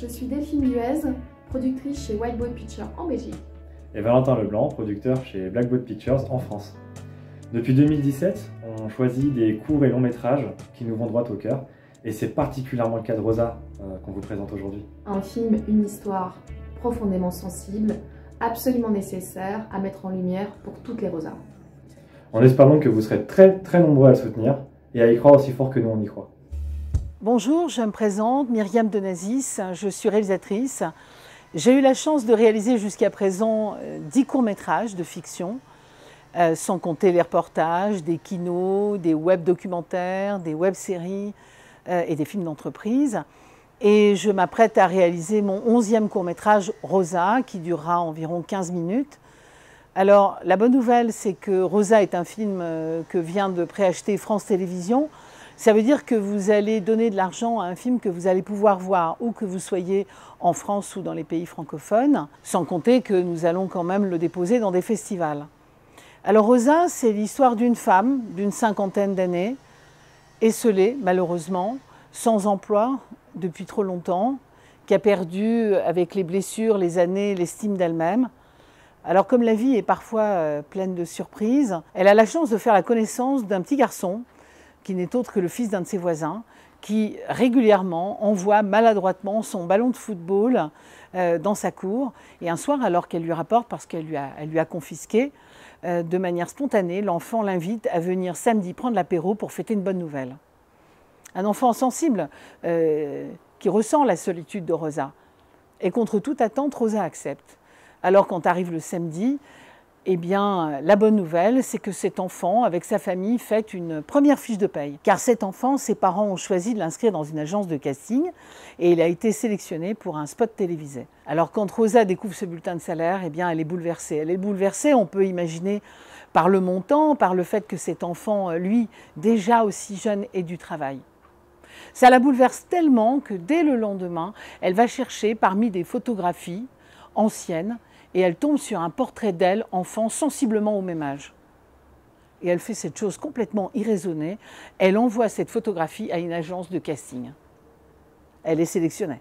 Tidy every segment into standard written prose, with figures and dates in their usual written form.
je suis Delphine Duez, productrice chez White Boat Pictures en Belgique. Et Valentin Leblanc, producteur chez Black Boat Pictures en France. Depuis 2017, on choisit des courts et longs métrages qui nous vont droit au cœur. Et c'est particulièrement le cas de Rosa qu'on vous présente aujourd'hui. Un film, une histoire profondément sensible, absolument nécessaire à mettre en lumière pour toutes les Rosas. On espère donc que vous serez très nombreux à le soutenir et à y croire aussi fort que nous on y croit. Bonjour, je me présente, Myriam Denazis, je suis réalisatrice. J'ai eu la chance de réaliser jusqu'à présent 10 courts-métrages de fiction, sans compter les reportages, des kinos, des web-documentaires, des web-séries et des films d'entreprise. Et je m'apprête à réaliser mon 11e court-métrage Rosa, qui durera environ 15 minutes. Alors, la bonne nouvelle, c'est que Rosa est un film que vient de préacheter France Télévisions. Ça veut dire que vous allez donner de l'argent à un film que vous allez pouvoir voir où que vous soyez en France ou dans les pays francophones, sans compter que nous allons quand même le déposer dans des festivals. Alors Rosa, c'est l'histoire d'une femme d'une 50aine d'années, esseulée malheureusement, sans emploi depuis trop longtemps, qui a perdu avec les blessures, les années, l'estime d'elle-même. Alors comme la vie est parfois pleine de surprises, elle a la chance de faire la connaissance d'un petit garçon qui n'est autre que le fils d'un de ses voisins, qui régulièrement envoie maladroitement son ballon de football dans sa cour. Et un soir, alors qu'elle lui rapporte, parce qu'elle lui a confisqué, de manière spontanée, l'enfant l'invite à venir samedi prendre l'apéro pour fêter une bonne nouvelle. Un enfant sensible qui ressent la solitude de Rosa. Et contre toute attente, Rosa accepte. Alors quand arrive le samedi, eh bien, la bonne nouvelle, c'est que cet enfant, avec sa famille, fait une première fiche de paye. Car cet enfant, ses parents ont choisi de l'inscrire dans une agence de casting et il a été sélectionné pour un spot télévisé. Alors quand Rosa découvre ce bulletin de salaire, eh bien, elle est bouleversée. Elle est bouleversée, on peut imaginer, par le montant, par le fait que cet enfant, lui, déjà aussi jeune, ait du travail. Ça la bouleverse tellement que dès le lendemain, elle va chercher parmi des photographies anciennes et elle tombe sur un portrait d'elle, enfant, sensiblement au même âge. Et elle fait cette chose complètement irraisonnée. Elle envoie cette photographie à une agence de casting. Elle est sélectionnée.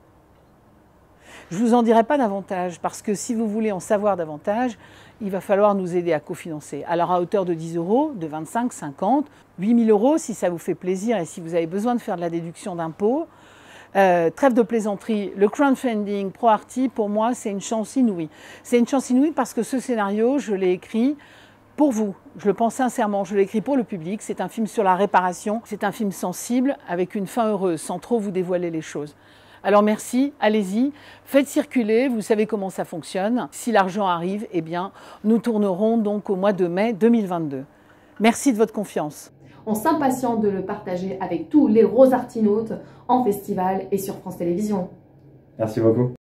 Je ne vous en dirai pas davantage, parce que si vous voulez en savoir davantage, il va falloir nous aider à cofinancer. Alors à hauteur de 10 €, de 25, 50, 8 000 € si ça vous fait plaisir et si vous avez besoin de faire de la déduction d'impôt. Trêve de plaisanterie, le crowdfunding ProArty, pour moi, c'est une chance inouïe. C'est une chance inouïe parce que ce scénario, je l'ai écrit pour vous. Je le pense sincèrement, je l'ai écrit pour le public. C'est un film sur la réparation, c'est un film sensible, avec une fin heureuse, sans trop vous dévoiler les choses. Alors merci, allez-y, faites circuler, vous savez comment ça fonctionne. Si l'argent arrive, eh bien, nous tournerons donc au mois de mai 2022. Merci de votre confiance. On s'impatiente de le partager avec tous les Rosartinautes en festival et sur France Télévisions. Merci beaucoup.